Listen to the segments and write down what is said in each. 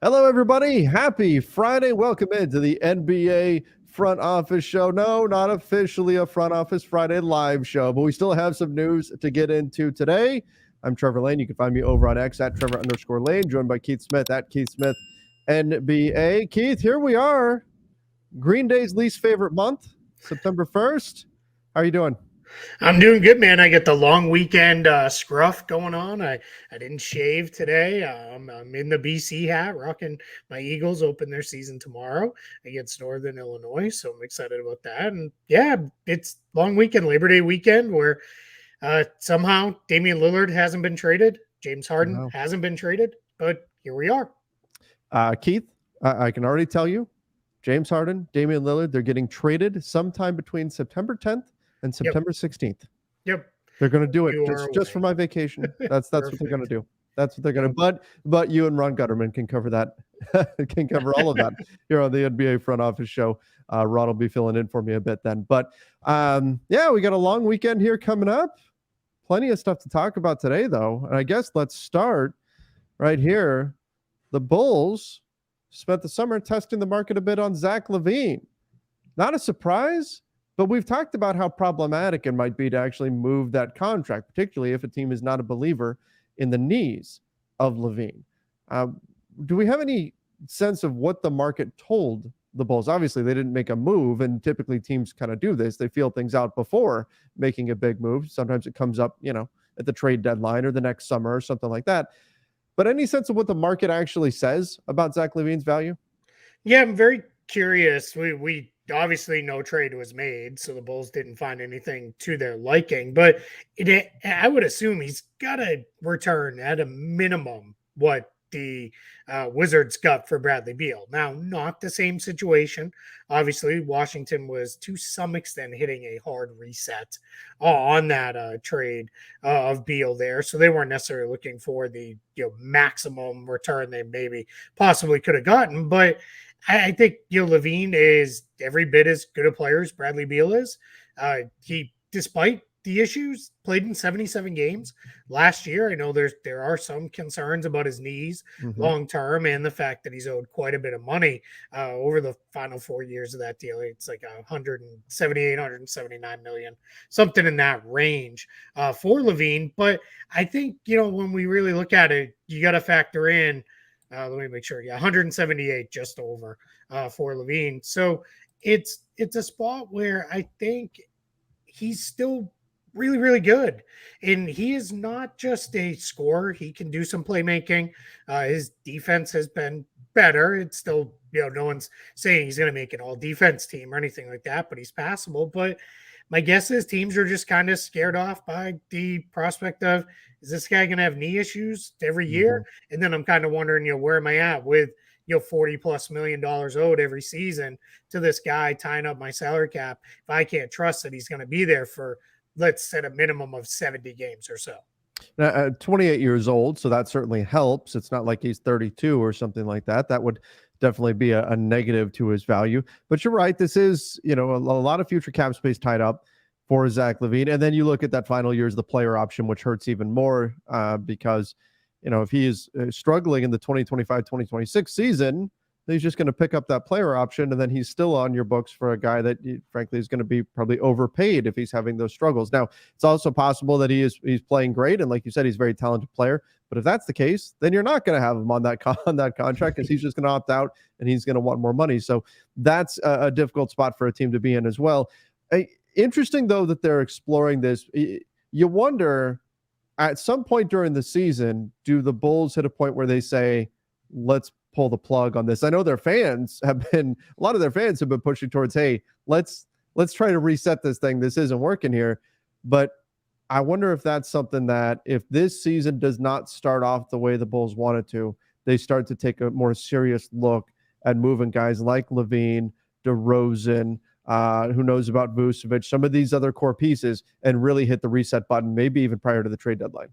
Hello, everybody. Happy Friday. Welcome into the NBA Front Office Show. No, not officially a Front Office Friday live show, but we still have some news to get into today. I'm Trevor Lane. You can find me over on X at Trevor_Lane, joined by Keith Smith at Keith Smith NBA. Keith, here we are. Green Day's least favorite month, September 1st. How are you doing? I'm doing good, man. I get the long weekend scruff going on. I didn't shave today. I'm in the BC hat, rocking my Eagles. Open their season tomorrow against Northern Illinois, so I'm excited about that. And yeah, it's long weekend, Labor Day weekend, where somehow Damian Lillard hasn't been traded, James Harden hasn't been traded, but here we are. Keith, I can already tell you, James Harden, Damian Lillard, they're getting traded sometime between September 10th and September 16th. Yep. They're going to do it just for my vacation. That's what they're going to do. That's what they're going to. But you and Ron Gutterman can cover that. Can cover all of that here on the NBA Front Office Show. Ron will be filling in for me a bit then. But yeah, we got a long weekend here coming up. Plenty of stuff to talk about today, though. And I guess let's start right here. The Bulls spent the summer testing the market a bit on Zach LaVine. Not a surprise. But we've talked about how problematic it might be to actually move that contract, particularly if a team is not a believer in the knees of LaVine. Do we have any sense of what the market told the Bulls? Obviously, they didn't make a move, and typically teams kind of do this. They feel things out before making a big move. Sometimes it comes up, at the trade deadline or the next summer or something like that. But any sense of what the market actually says about Zach LaVine's value? Yeah, I'm very curious. We obviously no trade was made, so the Bulls didn't find anything to their liking. But I would assume he's got to return at a minimum what the Wizards got for Bradley Beal. Now, not the same situation. Obviously, Washington was to some extent hitting a hard reset on that trade of Beal there, so they weren't necessarily looking for the maximum return they maybe possibly could have gotten, but I think LaVine is every bit as good a player as Bradley Beal is. He, despite the issues, played in 77 games last year. I know there are some concerns about his knees long term and the fact that he's owed quite a bit of money over the final 4 years of that deal. It's like 178, 179 million, something in that range for LaVine. But I think when we really look at it, you got to factor in. Let me make sure. Yeah, 178 just over for LaVine. So it's a spot where I think he's still really, really good. And he is not just a scorer. He can do some playmaking. His defense has been better. It's still, no one's saying he's going to make an all defense team or anything like that, but he's passable. But my guess is teams are just kind of scared off by the prospect of, is this guy going to have knee issues every year? And then I'm kind of wondering, where am I at with, $40+ million owed every season to this guy tying up my salary cap if I can't trust that he's going to be there for, let's set a minimum of 70 games or so. 28 years old, so that certainly helps. It's not like he's 32 or something like that. That would definitely be a negative to his value. But you're right. This is, a lot of future cap space tied up for Zach LaVine. And then you look at that final year as the player option, which hurts even more because, if he is struggling in the 2025-2026 season, he's just going to pick up that player option, and then he's still on your books for a guy that, frankly, is going to be probably overpaid if he's having those struggles. Now, it's also possible that he's playing great, and like you said, he's a very talented player. But if that's the case, then you're not going to have him on that contract because he's just going to opt out and he's going to want more money. So that's a difficult spot for a team to be in as well. Interesting, though, that they're exploring this. You wonder, at some point during the season, do the Bulls hit a point where they say, let's pull the plug on this? I know a lot of their fans have been pushing towards, hey, let's try to reset this thing. This isn't working here. But I wonder if that's something that if this season does not start off the way the Bulls want it to, they start to take a more serious look at moving guys like LaVine, DeRozan, who knows about Vucevic, some of these other core pieces, and really hit the reset button, maybe even prior to the trade deadline.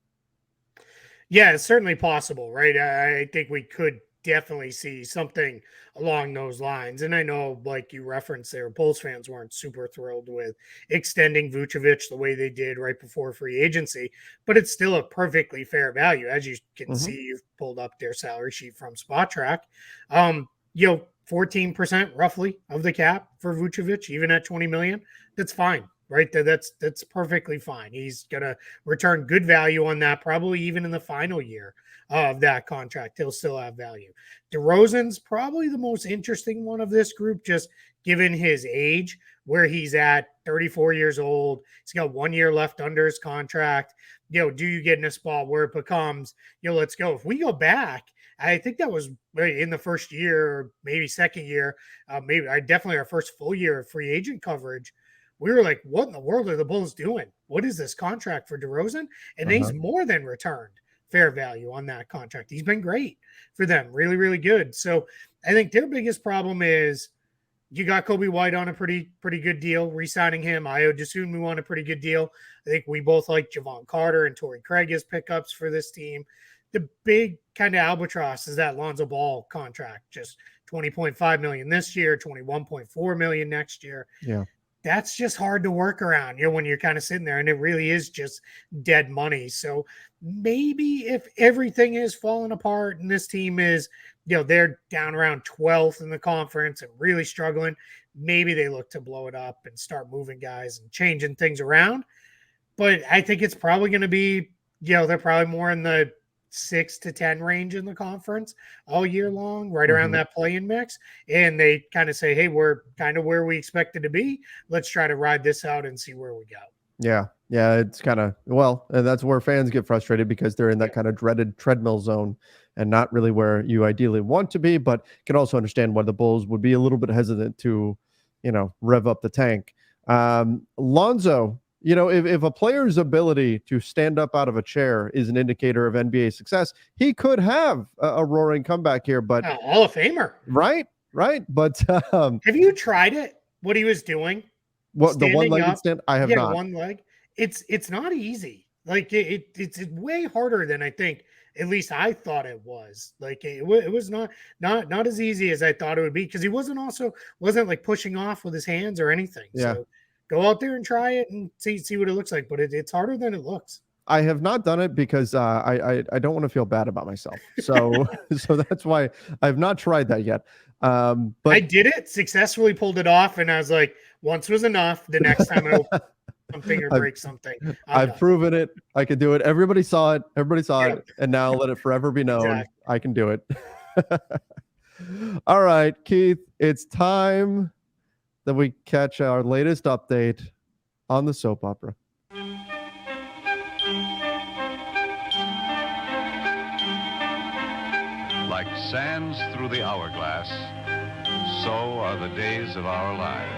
Yeah, it's certainly possible, right? I think we could definitely see something along those lines. And I know, like you referenced there, Bulls fans weren't super thrilled with extending Vucevic the way they did right before free agency, but it's still a perfectly fair value. As you can Mm-hmm. see, you've pulled up their salary sheet from Spot Track. 14% roughly of the cap for Vucevic, even at 20 million. That's fine, right? That's perfectly fine. He's gonna return good value on that, probably even in the final year of that contract. He'll still have value. DeRozan's probably the most interesting one of this group, just given his age, where he's at 34 years old. He's got 1 year left under his contract. Do you get in a spot where it becomes, let's go? If we go back, I think that was in the first year, or maybe second year, maybe definitely our first full year of free agent coverage. We were like, what in the world are the Bulls doing? What is this contract for DeRozan? And he's more than returned fair value on that contract. He's been great for them, really, really good. So I think their biggest problem is you got Kobe White on a pretty good deal, re-signing him. I would assume we want a pretty good deal. I think we both like Javon Carter and Torrey Craig as pickups for this team. The big kind of albatross is that Lonzo Ball contract, just $20.5 million this year, $21.4 million next year. Yeah. That's just hard to work around, when you're kind of sitting there, and it really is just dead money. So maybe if everything is falling apart and this team is, they're down around 12th in the conference and really struggling, maybe they look to blow it up and start moving guys and changing things around. But I think it's probably going to be, they're probably more in the 6 to 10 range in the conference all year long, right around that play-in mix. And they kind of say, hey, we're kind of where we expected to be. Let's try to ride this out and see where we go. Yeah. Yeah. It's kind of, and that's where fans get frustrated because they're in that kind of dreaded treadmill zone and not really where you ideally want to be, but can also understand why the Bulls would be a little bit hesitant to, rev up the tank. Lonzo, if a player's ability to stand up out of a chair is an indicator of NBA success, he could have a roaring comeback here. But Hall of Famer, right. But have you tried it? What he was doing? What, the one-legged stand? I have not. One leg. It's not easy. Like it's way harder than I think. At least I thought it was. Like it was not as easy as I thought it would be, because he wasn't like pushing off with his hands or anything. Yeah. So go out there and try it and see what it looks like. But it's harder than it looks. I have not done it because I don't want to feel bad about myself. So so that's why I've not tried that yet. But I did it, successfully pulled it off, and I was like, once was enough. The next time I will something or break something. I've proven it. I can do it. Everybody saw it. And now let it forever be known. Exactly. I can do it. All right, Keith, it's time that we catch our latest update on the soap opera. Like sands through the hourglass, so are the days of our lives.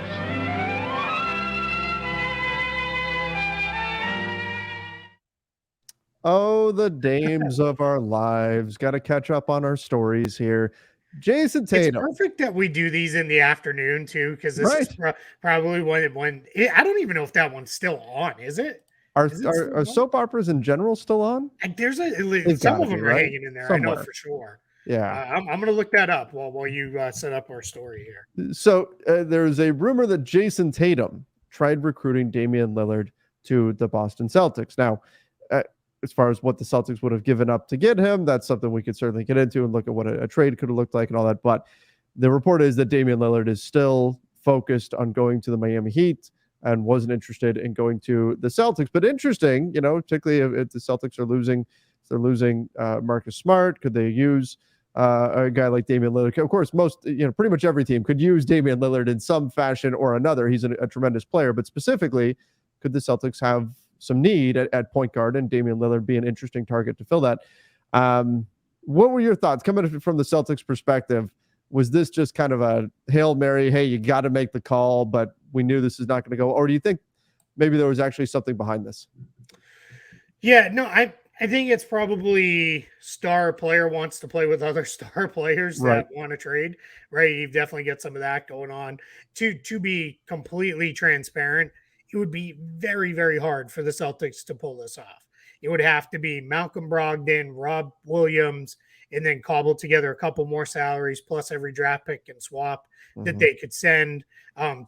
Oh, the dames of our lives. Got to catch up on our stories here. Jayson Tatum. It's perfect that we do these in the afternoon too, because this is probably when I don't even know if that one's still on. Is it? Are soap operas in general still on? There's some of them are hanging in there. Somewhere. I know for sure. Yeah, I'm going to look that up while you set up our story here. So there's a rumor that Jayson Tatum tried recruiting Damian Lillard to the Boston Celtics. Now, as far as what the Celtics would have given up to get him, that's something we could certainly get into and look at what a trade could have looked like and all that. But the report is that Damian Lillard is still focused on going to the Miami Heat and wasn't interested in going to the Celtics. But interesting, particularly if the Celtics are losing, Marcus Smart, could they use a guy like Damian Lillard? Of course, pretty much every team could use Damian Lillard in some fashion or another. He's a tremendous player, but specifically, could the Celtics have some need at point guard and Damian Lillard be an interesting target to fill that? What were your thoughts coming from the Celtics perspective? Was this just kind of a Hail Mary, hey, you got to make the call, but we knew this is not going to go? Or do you think maybe there was actually something behind this? Yeah, no, I think it's probably star player wants to play with other star players that want to trade, right? You definitely get some of that going on. To be completely transparent, it would be very, very hard for the Celtics to pull this off. It would have to be Malcolm Brogdon, Rob Williams, and then cobble together a couple more salaries plus every draft pick and swap that Mhm. they could send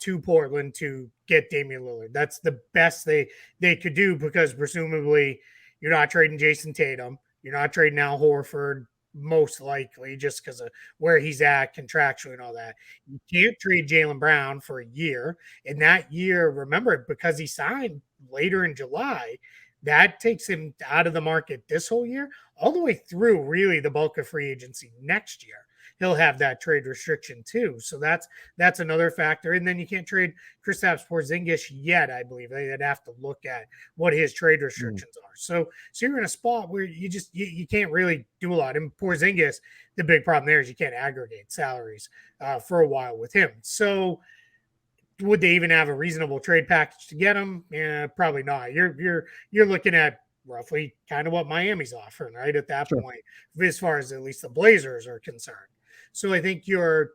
to Portland to get Damian Lillard. That's the best they could do, because presumably you're not trading Jayson Tatum. You're not trading Al Horford, most likely, just because of where he's at contractually and all that. You can't trade Jaylen Brown for a year. And that year, remember, because he signed later in July, that takes him out of the market this whole year, all the way through really the bulk of free agency next year. He'll have that trade restriction too. So that's another factor. And then you can't trade Kristaps Porzingis yet, I believe. They'd have to look at what his trade restrictions are. So you're in a spot where you can't really do a lot. And Porzingis, the big problem there is you can't aggregate salaries for a while with him. So would they even have a reasonable trade package to get him? Yeah, probably not. You're looking at roughly kind of what Miami's offering, right? At that point, as far as at least the Blazers are concerned. So I think your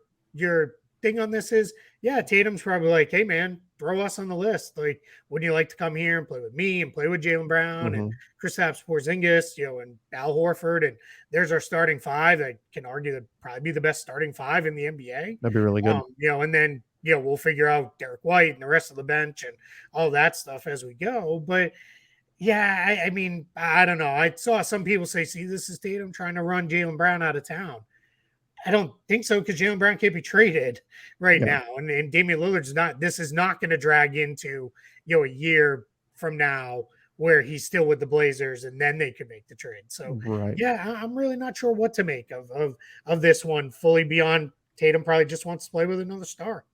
thing on this is, yeah, Tatum's probably like, hey man, throw us on the list. Like, wouldn't you like to come here and play with me and play with Jaylen Brown and Kristaps Porzingis, and Al Horford, and there's our starting five. I can argue that probably be the best starting five in the NBA. That'd be really good. And then we'll figure out Derek White and the rest of the bench and all that stuff as we go. But yeah, I mean, I don't know. I saw some people say, see, this is Tatum trying to run Jaylen Brown out of town. I don't think so, because Jaylen Brown can't be traded right now. And Damian Lillard's not, this is not going to drag into, a year from now where he's still with the Blazers and then they could make the trade. So, yeah, I'm really not sure what to make of this one fully beyond Tatum probably just wants to play with another star.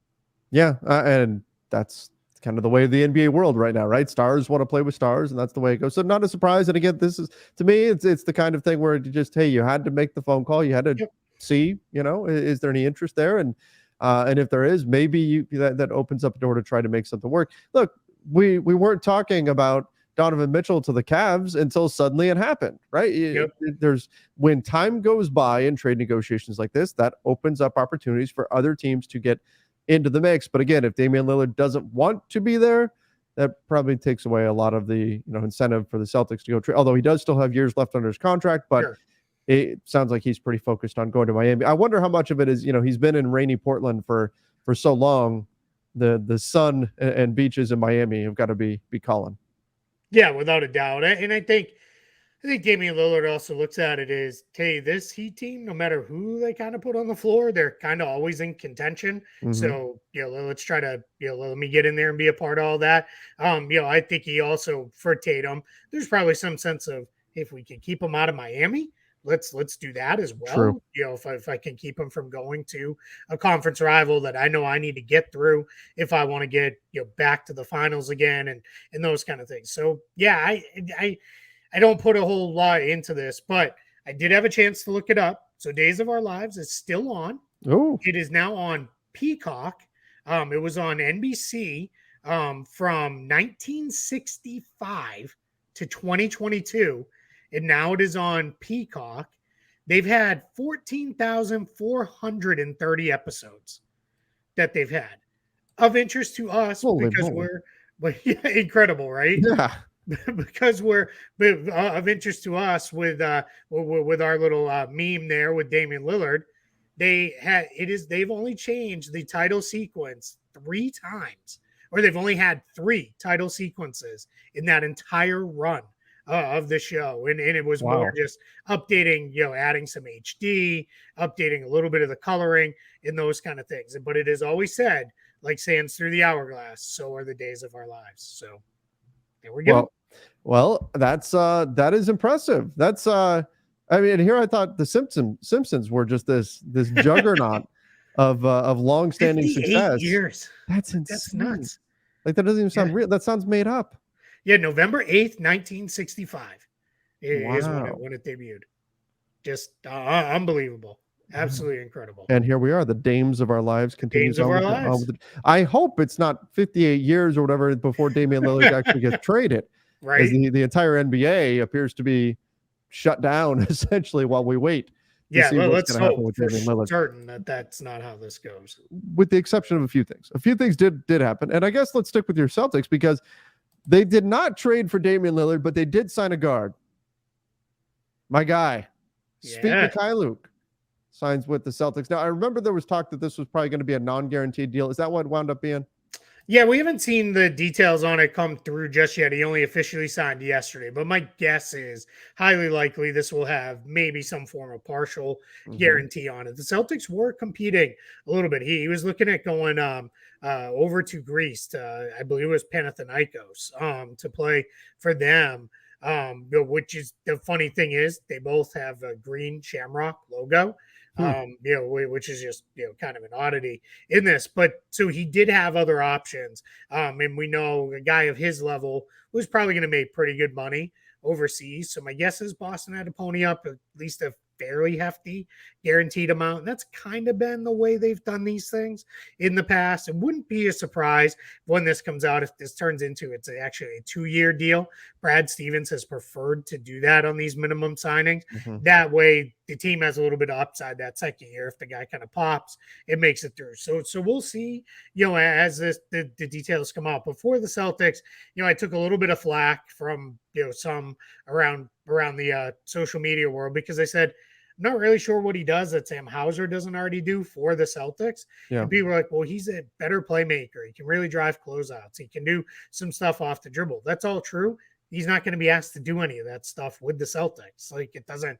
Yeah. And that's kind of the way of the NBA world right now, right? Stars want to play with stars, and that's the way it goes. So not a surprise. And again, this is, to me, it's the kind of thing where you just, hey, you had to make the phone call. You had to see, is there any interest there? And if there is, maybe that opens up a door to try to make something work. Look, we weren't talking about Donovan Mitchell to the Cavs until suddenly it happened, right? There's, when time goes by in trade negotiations like this, that opens up opportunities for other teams to get into the mix. But again, if Damian Lillard doesn't want to be there, that probably takes away a lot of the incentive for the Celtics to go trade. Although he does still have years left under his contract, but it sounds like he's pretty focused on going to Miami. I wonder how much of it is, he's been in rainy Portland for so long. The sun and beaches in Miami have got to be calling. Yeah, without a doubt. And I think Damian Lillard also looks at it as, hey, this Heat team, no matter who they kind of put on the floor, they're kind of always in contention. So, let's try to, let me get in there and be a part of all that. I think he also, for Tatum, there's probably some sense of, if we can keep him out of Miami, let's do that as well. True. If I can keep him from going to a conference rival that I know I need to get through if I want to get back to the finals again and those kind of things. So yeah, I don't put a whole lot into this, but I did have a chance to look it up. So Days of Our Lives is still on. Oh, it is now on Peacock. It was on NBC from 1965 to 2022. And now it is on Peacock. They've had 14,430 episodes that they've had of interest to us. Holy because moly. we're incredible, right? Yeah. Because we're of interest to us with our little meme there with Damian Lillard. They've only changed the title sequence 3 times, or they've only had 3 title sequences in that entire run of the show. And it was more just updating, adding some HD, updating a little bit of the coloring and those kind of things. But it is always said, like sands through the hourglass, so are the days of our lives. So there we go. Well, that is impressive. That's I mean, here I thought the Simpsons were just this juggernaut of long-standing success. Years. That's insane. That's nuts. Like, that doesn't even sound real. That sounds made up. Yeah, November 8th, 1965 is when it debuted. Just unbelievable. Absolutely incredible. And here we are. The Dames of Our Lives continues Dames of on. Our Lives. I hope it's not 58 years or whatever before Damian Lillard actually gets traded. Right. The entire NBA appears to be shut down essentially while we wait. Yeah, let's hope for certain that that's not how this goes. With the exception of a few things. A few things did happen. And I guess let's stick with your Celtics, because they did not trade for Damian Lillard, but they did sign a guard. My guy, Svi Yeah. Mykhailiuk signs with the Celtics. Now, I remember there was talk that this was probably going to be a non-guaranteed deal. Is that what it wound up being? Yeah, we haven't seen the details on it come through just yet. He only officially signed yesterday, but my guess is highly likely this will have maybe some form of partial guarantee on it. The Celtics were competing a little bit. He was looking at going over to Greece, I believe it was Panathinaikos, to play for them. Which is the funny thing is they both have a green shamrock logo. Which is just kind of an oddity in this. But so he did have other options, and we know a guy of his level was probably going to make pretty good money overseas. So my guess is Boston had to pony up at least a fairly hefty guaranteed amount. And that's kind of been the way they've done these things in the past. It wouldn't be a surprise when this comes out if this turns into it's actually a 2-year deal. Brad Stevens has preferred to do that on these minimum signings. That way the team has a little bit of upside that second year. If the guy kind of pops, it makes it through. So we'll see, as the details come out. Before the Celtics, I took a little bit of flack from some around the social media world because I said I'm not really sure what he does that Sam Hauser doesn't already do for the Celtics. Yeah. And people are like, well, he's a better playmaker. He can really drive closeouts. He can do some stuff off the dribble. That's all true. He's not going to be asked to do any of that stuff with the Celtics. Like it doesn't,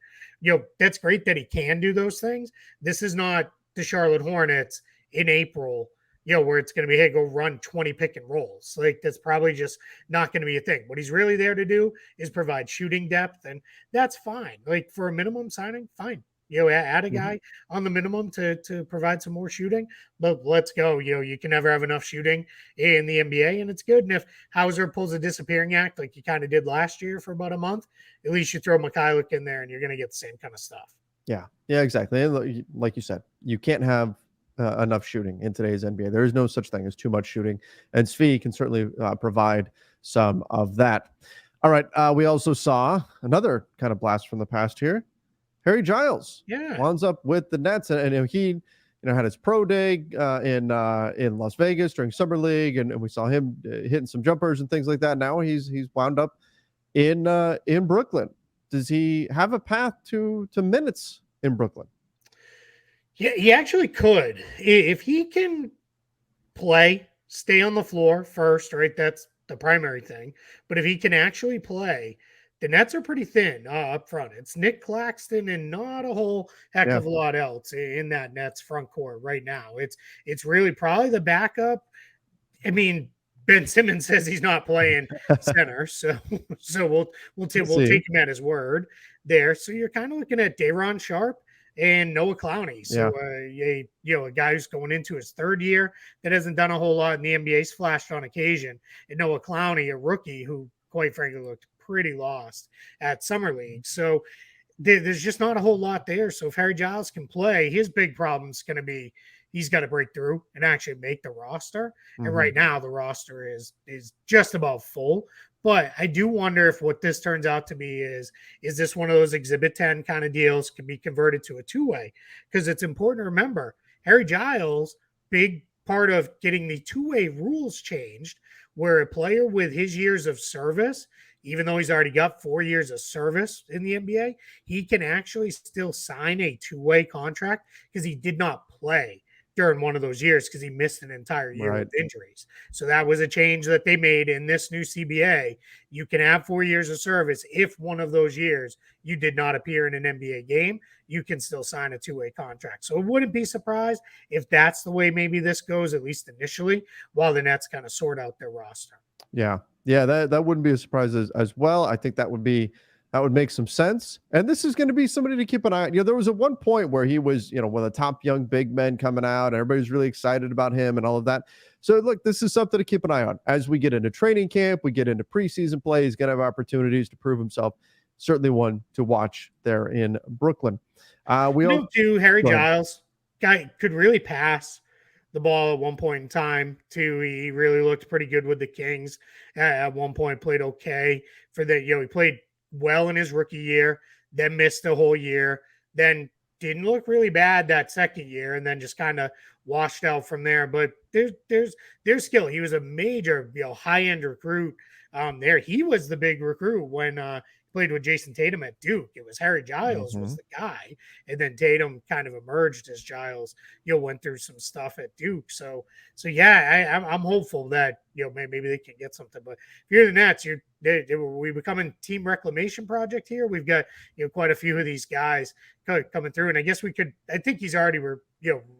that's great that he can do those things. This is not the Charlotte Hornets in April, where it's going to be, hey, go run 20 pick and rolls. Like that's probably just not going to be a thing. What he's really there to do is provide shooting depth, and that's fine. Like for a minimum signing, fine. Add a guy on the minimum to provide some more shooting, but let's go. You can never have enough shooting in the NBA, and it's good. And if Hauser pulls a disappearing act like he kind of did last year for about a month, at least you throw Mykhailiuk in there, and you're going to get the same kind of stuff. Yeah, exactly. And like you said, you can't have enough shooting in today's NBA. There is no such thing as too much shooting, and Svi can certainly provide some of that. All right, we also saw another kind of blast from the past here. Harry Giles winds up with the Nets, and he had his pro day in Las Vegas during Summer League, and we saw him hitting some jumpers and things like that. Now he's wound up in Brooklyn. Does he have a path to minutes in Brooklyn? Yeah, he actually could. If he can play, stay on the floor first, right? That's the primary thing. But if he can actually play, the Nets are pretty thin up front. It's Nick Claxton and not a whole heck of a lot else in that Nets front court right now. It's really probably the backup. I mean, Ben Simmons says he's not playing center, so we'll take him at his word there. So you're kind of looking at Day'Ron Sharpe and Noah Clowney. So, a guy who's going into his third year that hasn't done a whole lot in the NBA. He's flashed on occasion. And Noah Clowney, a rookie who, quite frankly, looked pretty lost at Summer League. So there's just not a whole lot there. So if Harry Giles can play, his big problem is going to be he's got to break through and actually make the roster. And right now the roster is just about full. But I do wonder if what this turns out to be is this one of those Exhibit 10 kind of deals can be converted to a two-way? Because it's important to remember, Harry Giles, big part of getting the two-way rules changed, where a player with his years of service, even though he's already got 4 years of service in the NBA, he can actually still sign a two-way contract because he did not play during one of those years because he missed an entire year with injuries. So that was a change that they made in this new CBA. You can have 4 years of service. If one of those years you did not appear in an NBA game, you can still sign a two-way contract. So it wouldn't be surprised if that's the way maybe this goes, at least initially, while the Nets kind of sort out their roster. Yeah, that wouldn't be a surprise as well. I think that would make some sense. And this is going to be somebody to keep an eye on. There was at one point where he was, one of the top young big men coming out. Everybody's really excited about him and all of that. So look, this is something to keep an eye on. As we get into training camp, we get into preseason play, he's going to have opportunities to prove himself. Certainly one to watch there in Brooklyn. Harry Giles, guy could really pass the ball at one point in time too. He really looked pretty good with the Kings at one point, played okay for the, he played well in his rookie year, then missed a whole year, then didn't look really bad that second year, and then just kind of washed out from there. But there's skill. He was a major, high-end recruit there. He was the big recruit when played with Jayson Tatum at Duke. It was Harry Giles was the guy, and then Tatum kind of emerged as Giles, went through some stuff at Duke. So yeah, I'm hopeful that maybe they can get something. But if you're the Nets, we becoming team reclamation project here. We've got quite a few of these guys coming through, and I guess I think he's already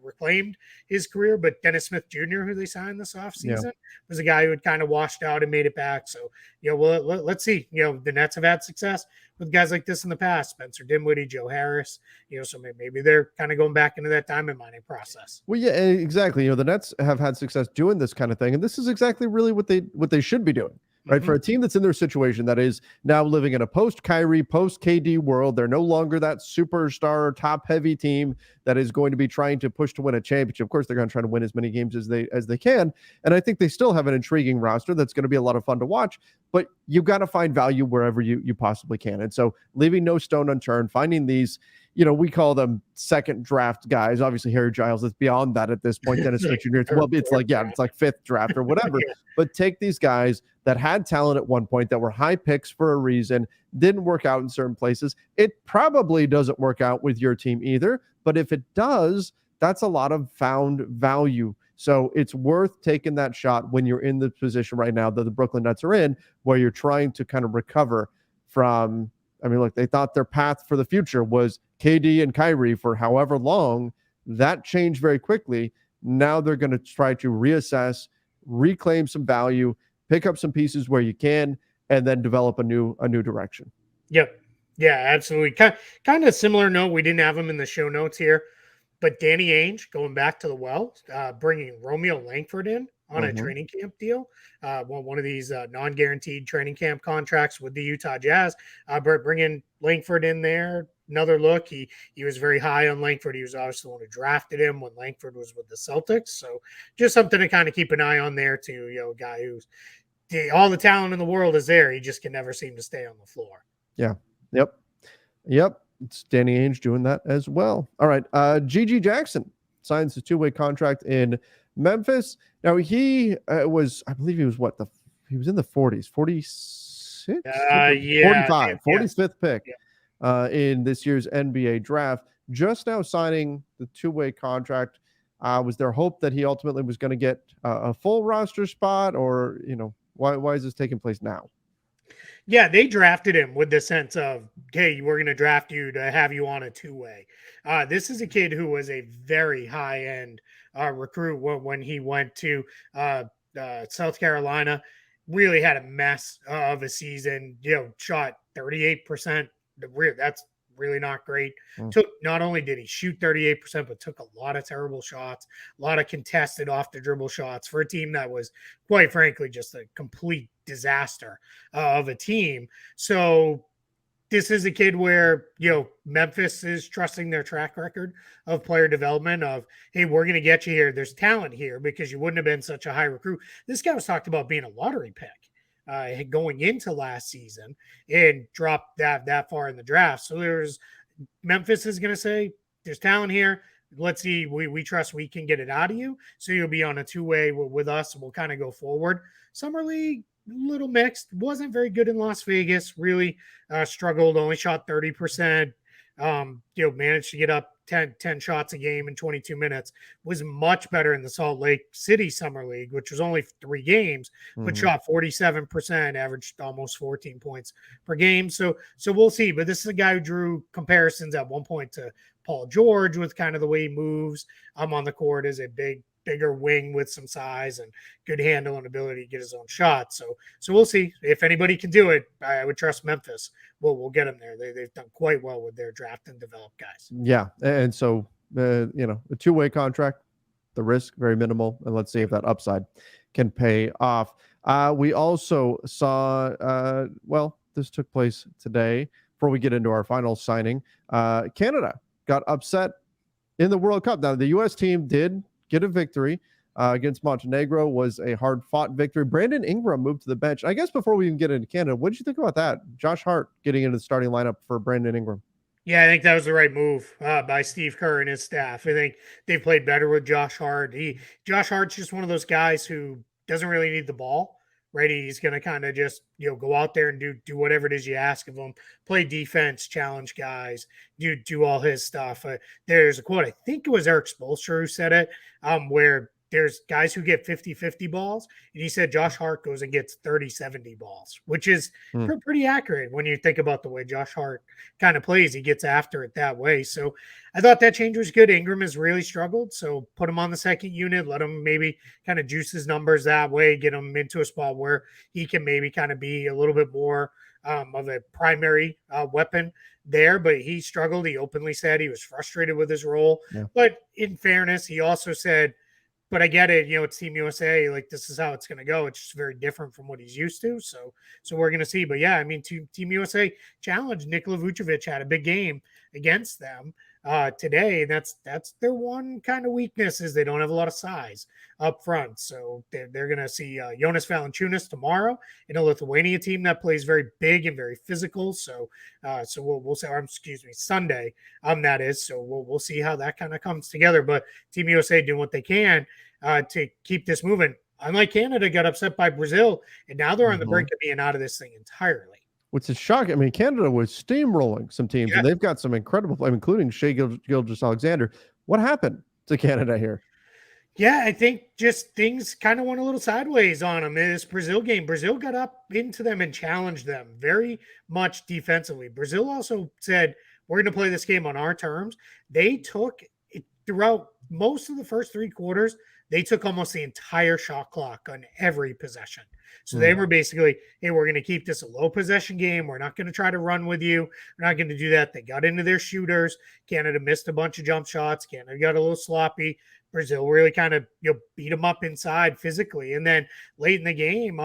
reclaimed his career. But Dennis Smith Jr., who they signed this offseason, was a guy who had kind of washed out and made it back. So well, let's see. The Nets have had success with guys like this in the past: Spencer Dinwiddie, Joe Harris. So maybe they're kind of going back into that diamond mining process. Well, yeah, exactly. The Nets have had success doing this kind of thing, and this is exactly really what they should be doing. Right. For a team that's in their situation that is now living in a post Kyrie, post KD world, they're no longer that superstar top heavy team that is going to be trying to push to win a championship. Of course, they're going to try to win as many games as they can. And I think they still have an intriguing roster that's going to be a lot of fun to watch, but you've got to find value wherever you possibly can. And so leaving no stone unturned, finding these, we call them second draft guys. Obviously, Harry Giles is beyond that at this point. Dennis Smith Jr. It's like fifth draft or whatever. But take these guys that had talent at one point, that were high picks for a reason, didn't work out in certain places. It probably doesn't work out with your team either. But if it does, that's a lot of found value. So it's worth taking that shot when you're in the position right now that the Brooklyn Nets are in, where you're trying to kind of recover from. I mean, look, they thought their path for the future was KD and Kyrie for however long. That changed very quickly. Now they're going to try to reassess, reclaim some value, pick up some pieces where you can, and then develop a new direction. Yep. Yeah, absolutely. Kind of similar note. We didn't have him in the show notes here, but Danny Ainge going back to the well, bringing Romeo Langford in on a training camp deal, one of these non-guaranteed training camp contracts with the Utah Jazz. Bringing Langford in there, another look. He was very high on Langford. He was obviously the one who drafted him when Langford was with the Celtics. So just something to kind of keep an eye on there too. A guy who's all the talent in the world is there. He just can never seem to stay on the floor. Yeah. Yep. It's Danny Ainge doing that as well. All right. Gigi Jackson signs a 2-way contract in Memphis. Now he was, I believe he was he was in the 40s, 46, 45, 45th pick in this year's NBA draft. Just now signing the 2-way contract. Was there hope that he ultimately was going to get a full roster spot, or why is this taking place now? Yeah, they drafted him with the sense of, hey, we're going to draft you to have you on a 2-way. This is a kid who was a very high-end recruit when he went to South Carolina. Really had a mess of a season, shot 38%. That's really not great. Not only did he shoot 38%, but took a lot of terrible shots, a lot of contested off the dribble shots for a team that was, quite frankly, just a complete disaster of a team. So this is a kid where, Memphis is trusting their track record of player development of, hey, we're going to get you here. There's talent here because you wouldn't have been such a high recruit. This guy was talked about being a lottery pick going into last season and dropped that far in the draft. So Memphis is going to say, there's talent here. Let's see. We trust we can get it out of you. So you'll be on a 2-way with us, and we'll kind of go forward. Summer League, little mixed. Wasn't very good in Las Vegas. Really struggled. Only shot 30%. Managed to get up 10 shots a game in 22 minutes. Was much better in the Salt Lake City Summer League, which was only 3 games, but shot 47%, averaged almost 14 points per game. So we'll see. But this is a guy who drew comparisons at one point to Paul George with kind of the way he moves. On the court as a bigger wing with some size and good handle and ability to get his own shot. So we'll see if anybody can do it. I would trust Memphis. We'll get them there. They've done quite well with their draft and develop guys. Yeah. And so, a 2-way contract, the risk very minimal. And let's see if that upside can pay off. We also saw, this took place today before we get into our final signing. Canada got upset in the World Cup. Now the U.S. team did get a victory against Montenegro. Was a hard-fought victory. Brandon Ingram moved to the bench. I guess before we even get into Canada, what did you think about that? Josh Hart getting into the starting lineup for Brandon Ingram. Yeah, I think that was the right move by Steve Kerr and his staff. I think they've played better with Josh Hart. Josh Hart's just one of those guys who doesn't really need the ball, right? He's going to kind of just, go out there and do whatever it is you ask of him, play defense, challenge guys, do all his stuff. There's a quote, I think it was Eric Spoelstra who said it, where there's guys who get 50-50 balls. And he said Josh Hart goes and gets 30-70 balls, which is pretty accurate when you think about the way Josh Hart kind of plays. He gets after it that way. So I thought that change was good. Ingram has really struggled. So put him on the second unit, let him maybe kind of juice his numbers that way, get him into a spot where he can maybe kind of be a little bit more of a primary weapon there. But he struggled. He openly said he was frustrated with his role. Yeah. But in fairness, he also said, but I get it, it's Team USA. Like, this is how it's going to go. It's just very different from what he's used to. So we're going to see. But yeah, I mean, Team USA challenge. Nikola Vucevic had a big game against them today. That's their one kind of weakness, is they don't have a lot of size up front. So they're going to see Jonas Valanciunas tomorrow in a Lithuania team that plays very big and very physical. So we'll say, Sunday that is. So we'll see how that kind of comes together. But Team USA doing what they can to keep this moving. Unlike Canada, got upset by Brazil, and now they're on the brink of being out of this thing entirely. Which is shocking. I mean, Canada was steamrolling some teams, and they've got some incredible play, including Shai Gilgeous-Alexander. What happened to Canada here? Yeah, I think just things kind of went a little sideways on them in this Brazil game. Brazil got up into them and challenged them very much defensively. Brazil also said, we're going to play this game on our terms. They took it throughout most of the first three quarters. They took almost the entire shot clock on every possession. So they were basically, hey, we're going to keep this a low possession game. We're not going to try to run with you. We're not going to do that. They got into their shooters. Canada missed a bunch of jump shots. Canada got a little sloppy. Brazil really kind of, beat them up inside physically. And then late in the game,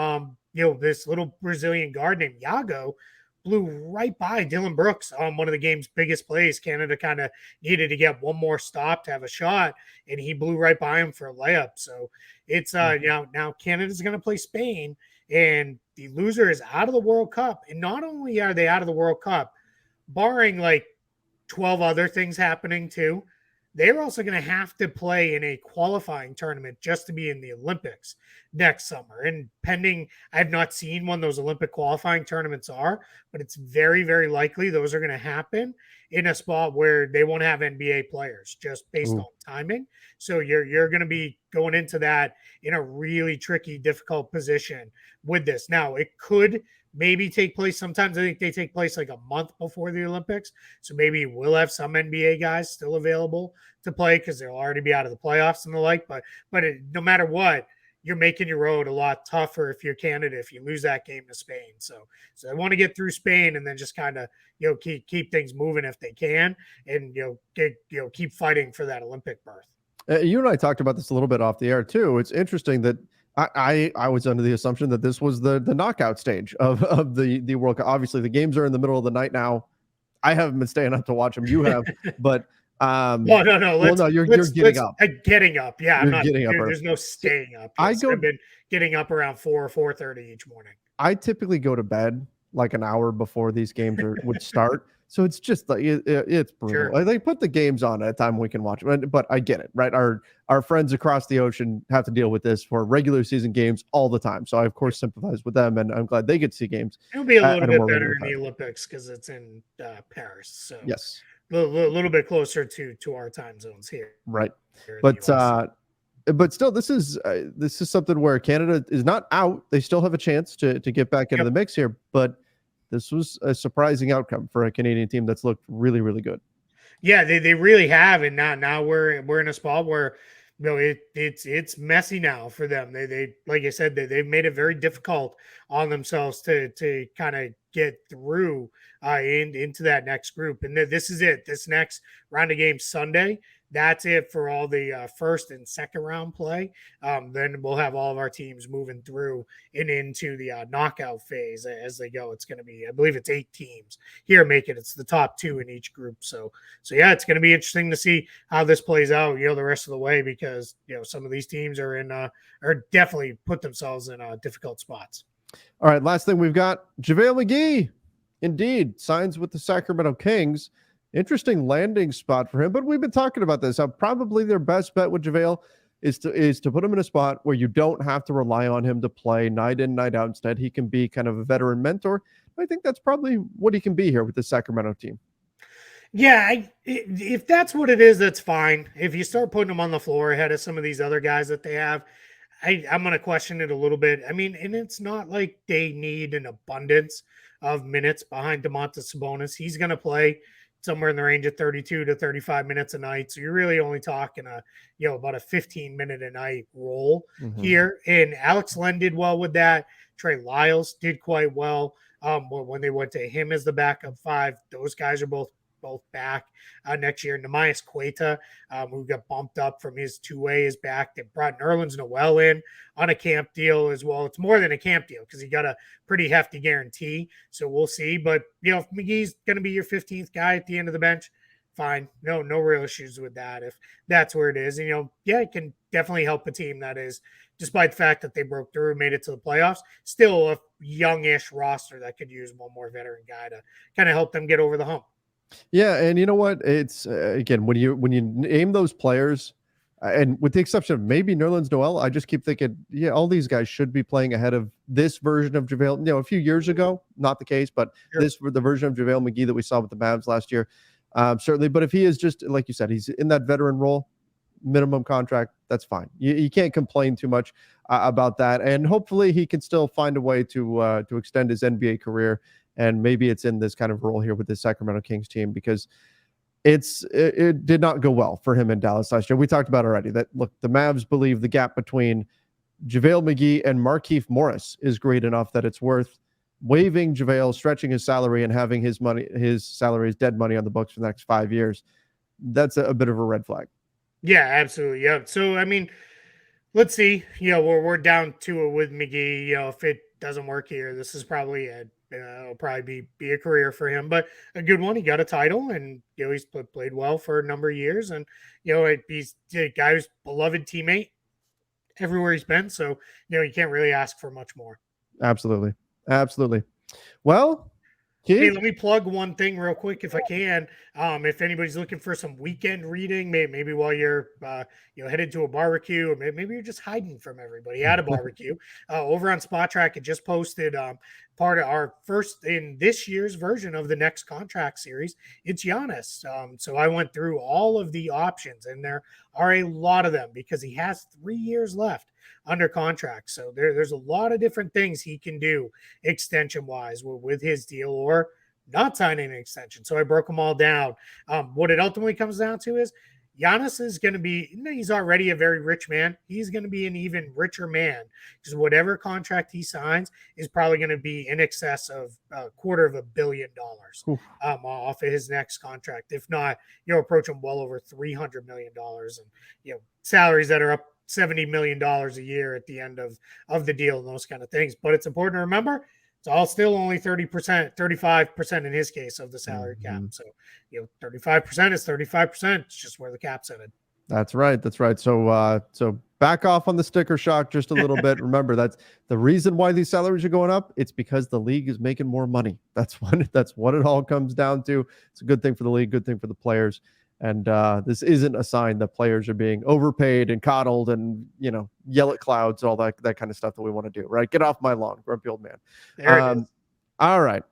this little Brazilian guard named Iago blew right by Dylan Brooks on one of the game's biggest plays. Canada kind of needed to get one more stop to have a shot, and he blew right by him for a layup. So it's now Canada's going to play Spain, and the loser is out of the World Cup. And not only are they out of the World Cup, barring like 12 other things happening too, they're also going to have to play in a qualifying tournament just to be in the Olympics next summer. And pending, I've not seen when those Olympic qualifying tournaments are, but it's very, very likely those are going to happen in a spot where they won't have NBA players just based on timing. So you're going to be going into that in a really tricky, difficult position with this. Now, it could maybe take place. Sometimes I think they take place like a month before the Olympics. So maybe we'll have some NBA guys still available to play because they'll already be out of the playoffs and the like. But no matter what, you're making your road a lot tougher if you're Canada, if you lose that game to Spain. So I want to get through Spain and then just kind of, keep things moving if they can, and, keep fighting for that Olympic berth. You and I talked about this a little bit off the air too. It's interesting that I was under the assumption that this was the knockout stage of the World Cup. Obviously, the games are in the middle of the night now. I haven't been staying up to watch them. You have, but no. You're getting up. Getting up, yeah. I'm not getting up. There's no staying up. I've been getting up around 4:30 each morning. I typically go to bed like an hour before these games would start. So it's just like it's brutal. Sure. They put the games on at a time we can watch them, but I get it, right? Our friends across the ocean have to deal with this for regular season games all the time. So I of course sympathize with them, and I'm glad they get to see games. It'll be a little bit better in the Olympics because it's in Paris. So yes, a little bit closer to our time zones here. Right, but still, this is something where Canada is not out. They still have a chance to get back into the mix here, but this was a surprising outcome for a Canadian team that's looked really, really good. Yeah, they really have, and now we're in a spot where it's messy now for them. They like I said, they've made it very difficult on themselves to kind of get through into that next group. And this is it. This next round of games Sunday. That's it for all the first and second round play. Then we'll have all of our teams moving through and into the knockout phase as they go. It's going to be, I believe it's 8 teams here make it. It's the top 2 in each group. So yeah, it's going to be interesting to see how this plays out, the rest of the way, because, some of these teams are definitely put themselves in difficult spots. All right. Last thing we've got, JaVale McGee, indeed, signs with the Sacramento Kings. Interesting landing spot for him, but we've been talking about this. Probably their best bet with JaVale is to put him in a spot where you don't have to rely on him to play night in, night out. Instead, he can be kind of a veteran mentor. I think that's probably what he can be here with the Sacramento team. Yeah, if that's what it is, that's fine. If you start putting him on the floor ahead of some of these other guys that they have, I'm going to question it a little bit. I mean, and it's not like they need an abundance of minutes behind Domantas Sabonis. He's going to play somewhere in the range of 32 to 35 minutes a night. So you're really only talking about a 15-minute a night role here. And Alex Len did well with that. Trey Lyles did quite well when they went to him as the backup 5. Those guys are both back next year. Nehemias Queta, who got bumped up from his 2-way, is back. They brought Nerlens Noel in on a camp deal as well. It's more than a camp deal because he got a pretty hefty guarantee. So we'll see. But, if McGee's going to be your 15th guy at the end of the bench, fine. No real issues with that if that's where it is. And, it can definitely help a team that is, despite the fact that they broke through, made it to the playoffs, still a youngish roster that could use one more veteran guy to kind of help them get over the hump. Yeah, and you know what? It's again, when you name those players, and with the exception of maybe Nerlens Noel, I just keep thinking, all these guys should be playing ahead of this version of JaVale. A few years ago, not the case, but the version of JaVale McGee that we saw with the Mavs last year, certainly. But if he is just like you said, he's in that veteran role, minimum contract, that's fine. You can't complain too much about that, and hopefully he can still find a way to extend his NBA career. And maybe it's in this kind of role here with the Sacramento Kings team because it did not go well for him in Dallas last year. We talked about already that, look, the Mavs believe the gap between JaVale McGee and Markieff Morris is great enough that it's worth waiving JaVale, stretching his salary, and having his salary as dead money on the books for the next 5 years. That's a bit of a red flag. Yeah, absolutely. Yeah. So, I mean, let's see. We're down to it with McGee. If it doesn't work here, this is probably it. It'll probably be a career for him, but a good one. He got a title, and he's played well for a number of years, and he's a guy who's beloved teammate everywhere he's been. So you can't really ask for much more. Absolutely. Well, Keith? Hey, let me plug one thing real quick if I can. If anybody's looking for some weekend reading, maybe while you're headed to a barbecue, or maybe you're just hiding from everybody at a barbecue, over on Spot Track, it just posted part of our first in this year's version of the next contract series. It's Giannis. So I went through all of the options, and there are a lot of them because he has 3 years left under contract. So there's a lot of different things he can do extension wise with his deal or not signing an extension. So I broke them all down. What it ultimately comes down to is Giannis is going to be, he's already a very rich man. He's going to be an even richer man because whatever contract he signs is probably going to be in excess of $250 million off of his next contract. If not, approaching well over $300 million and, salaries that are up $70 million a year at the end of the deal and those kind of things. But it's important to remember it's all still only 30%, 35% in his case of the salary cap. So, 35% is 35%. It's just where the cap's headed. That's right. So back off on the sticker shock just a little bit. Remember, that's the reason why these salaries are going up. It's because the league is making more money. That's what it all comes down to. It's a good thing for the league, good thing for the players. And this isn't a sign that players are being overpaid and coddled and, yell at clouds, all that kind of stuff that we want to do, right? Get off my lawn, grumpy old man. There it is. All right.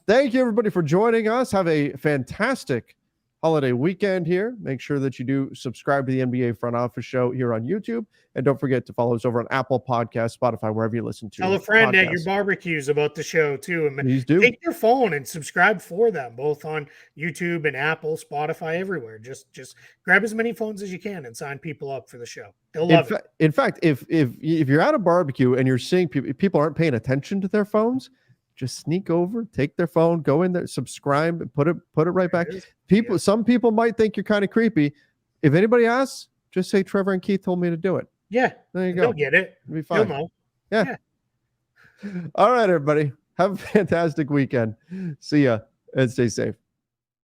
Thank you, everybody, for joining us. Have a fantastic holiday weekend here. Make sure that you do subscribe to the NBA Front Office Show here on YouTube. And don't forget to follow us over on Apple Podcasts, Spotify, wherever you listen to. Tell a friend at your barbecues about the show, too. And please do. Take your phone and subscribe for them, both on YouTube and Apple, Spotify, everywhere. Just grab as many phones as you can and sign people up for the show. They'll love it. In fact, if you're at a barbecue and you're seeing people aren't paying attention to their phones, just sneak over, take their phone, go in there, subscribe, and put it right back. Some people might think you're kind of creepy. If anybody asks, just say Trevor and Keith told me to do it. Yeah. There you go. They'll get it. It'll be fine. They'll know. Yeah. All right, everybody. Have a fantastic weekend. See ya and stay safe.